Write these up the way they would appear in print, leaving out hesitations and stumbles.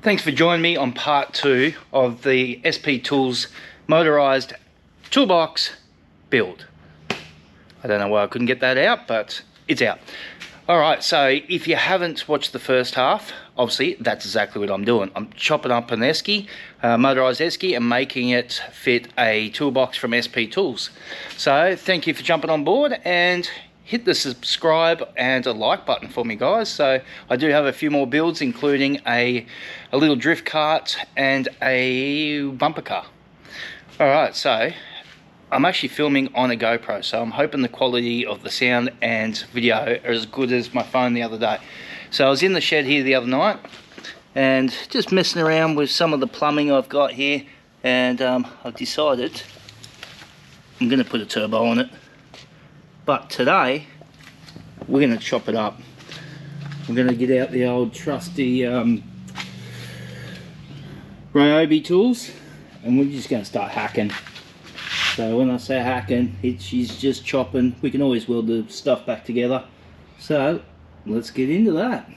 Thanks for joining me on part 2 of the SP Tools Motorised Toolbox build. I don't know why I couldn't get that out, but it's out. Alright, so if you haven't watched the first half, obviously that's exactly what I'm doing. I'm chopping up an esky, motorised esky, and making it fit a toolbox from SP Tools. So thank you for jumping on board, and hit the subscribe and a like button for me, guys. So I do have a few more builds, including a little drift cart and a bumper car. Alright, so I'm actually filming on a GoPro, so I'm hoping the quality of the sound and video are as good as my phone the other day. So I was in the shed here the other night and just messing around with some of the plumbing I've got here, and I've decided I'm going to put a turbo on it. But today, we're going to chop it up. We're going to get out the old trusty Ryobi tools, and we're just going to start hacking. So when I say hacking, she's just chopping. We can always weld the stuff back together. So let's get into that.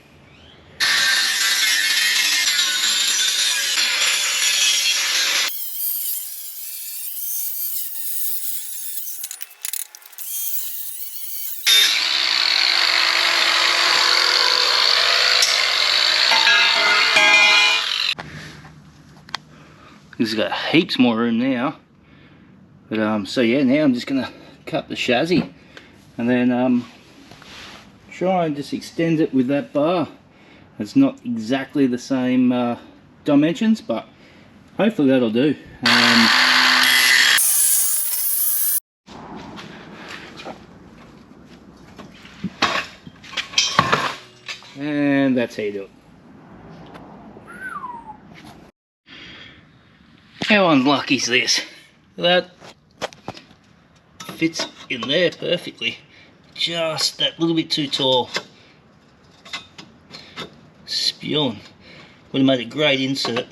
This has got heaps more room now, but so yeah, now I'm just gonna cut the chassis and then try and just extend it with that bar. It's not exactly the same dimensions, but hopefully that'll do. And that's how you do it. How unlucky is this? That fits in there perfectly. Just that little bit too tall. Spewing. Would have made a great insert.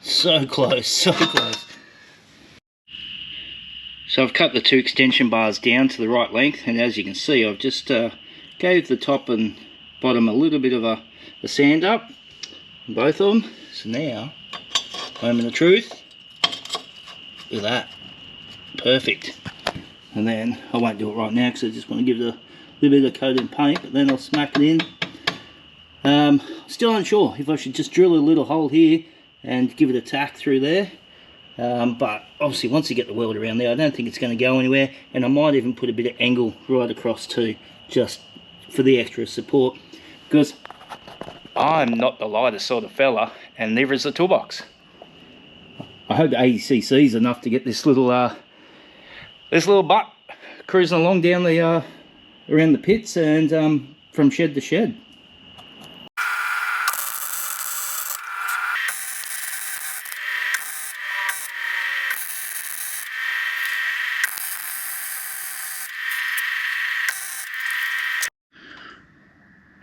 So close, so close. So I've cut the two extension bars down to the right length, and as you can see, I've just gave the top and bottom a little bit of a sand up, both of them. So now, moment of truth, look at that, perfect. And then I won't do it right now because I just want to give it a little bit of coat and paint, but then I'll smack it in. Still unsure if I should just drill a little hole here and give it a tack through there, but obviously once you get the weld around there, I don't think it's going to go anywhere, and I might even put a bit of angle right across too, just for the extra support, because I'm not the lightest sort of fella, and neither is the toolbox. I hope 80cc is enough to get this little butt cruising along down the around the pits and from shed to shed.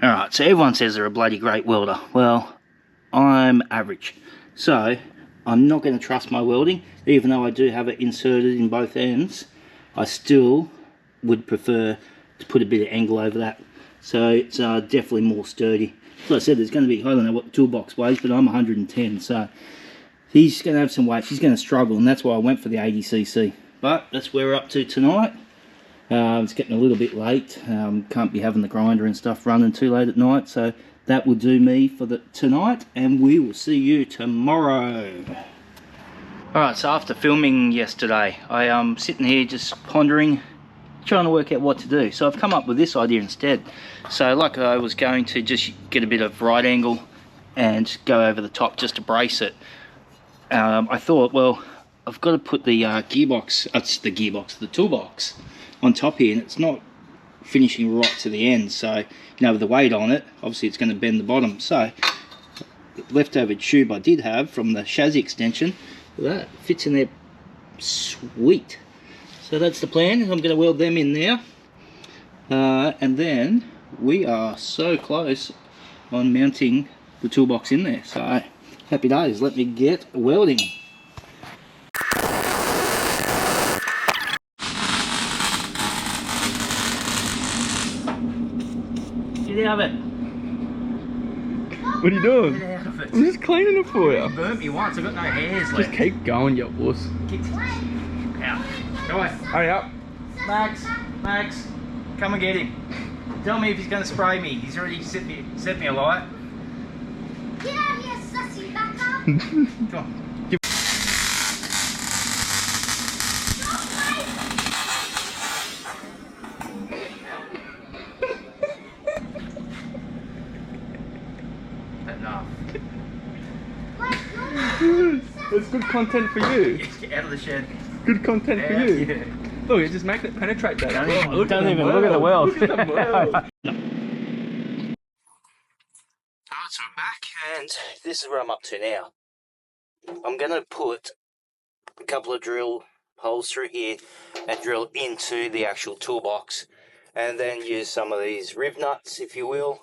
Alright, so everyone says they're a bloody great welder. Well, I'm average. So I'm not going to trust my welding, even though I do have it inserted in both ends. I still would prefer to put a bit of angle over that, so it's definitely more sturdy. So I said, there's going to be, I don't know what the toolbox weighs, but I'm 110, so he's going to have some weight. He's going to struggle, and that's why I went for the 80cc. But that's where we're up to tonight. It's getting a little bit late. Can't be having the grinder and stuff running too late at night, so that will do me for tonight, and we will see you tomorrow. Alright, so after filming yesterday, I am sitting here just pondering, trying to work out what to do. So I've come up with this idea instead. So like I was going to just get a bit of right angle and go over the top just to brace it. I thought, well, I've got to put the the toolbox on top here, and it's not finishing right to the end, so you know, with the weight on it, obviously it's going to bend the bottom. So the leftover tube I did have from the chassis extension, that fits in there sweet. So that's the plan. I'm going to weld them in now, and then we are so close on mounting the toolbox in there. So happy days, let me get welding. Get out of it. What are you doing? Get out of it. I'm just cleaning it for you. You burnt me once, I've got no hairs left. Just keep going, you wuss. Out. Go away. Hurry up. Max, come and get him. Tell me if he's going to spray me. He's already set me alight. Get out of here, sussy backup! Come on. Enough. It's good content for you. Get out of the shed. Good content for you. Yeah. Look, it's just making it penetrate that. Don't Look at the weld. Look at the weld. Alright, so we're back, and this is where I'm up to now. I'm going to put a couple of drill holes through here and drill into the actual toolbox, and then use some of these rib nuts, if you will,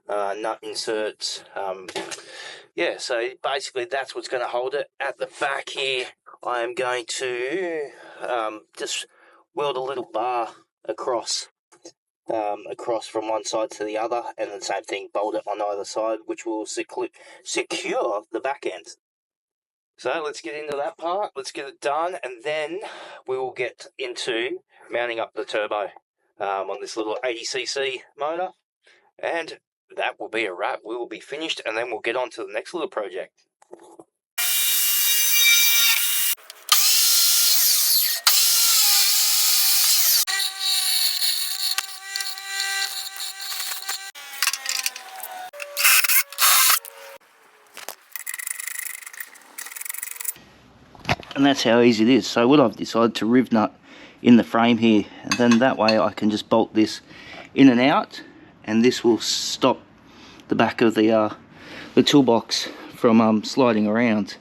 nut inserts. Yeah, so basically that's what's going to hold it. At the back here, I am going to just weld a little bar across from one side to the other, and the same thing, bolt it on either side, which will secure the back end. So let's get into that part, let's get it done, and then we will get into mounting up the turbo on this little 80cc motor, and that will be a wrap. We will be finished, and then we'll get on to the next little project. And that's how easy it is. So what I've decided to riv nut in the frame here, and then that way I can just bolt this in and out, and this will stop the back of the toolbox from sliding around.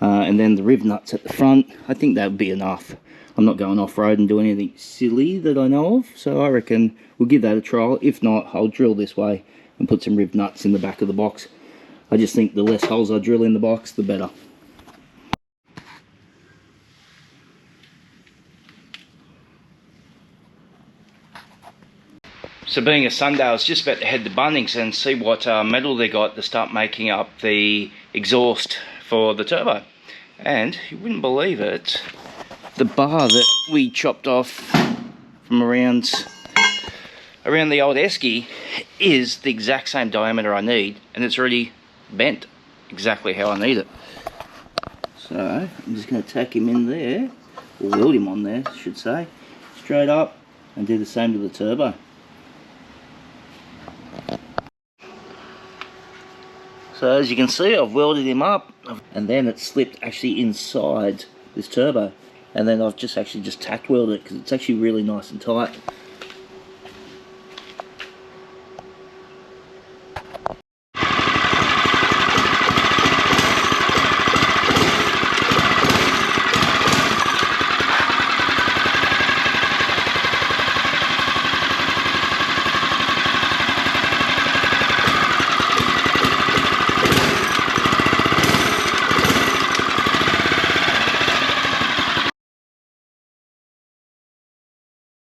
And then the riv nuts at the front, I think that would be enough. I'm not going off-road and doing anything silly that I know of, so I reckon we'll give that a trial. If not, I'll drill this way and put some riv nuts in the back of the box. I just think the less holes I drill in the box, the better. So being a Sunday, I was just about to head to Bunnings and see what metal they got to start making up the exhaust for the turbo. And you wouldn't believe it, the bar that we chopped off from around the old esky is the exact same diameter I need, and it's already bent exactly how I need it. So I'm just going to tack him in there, or weld him on there I should say, straight up, and do the same to the turbo. So as you can see, I've welded him up, and then it slipped actually inside this turbo, and then I've just tack welded it because it's actually really nice and tight.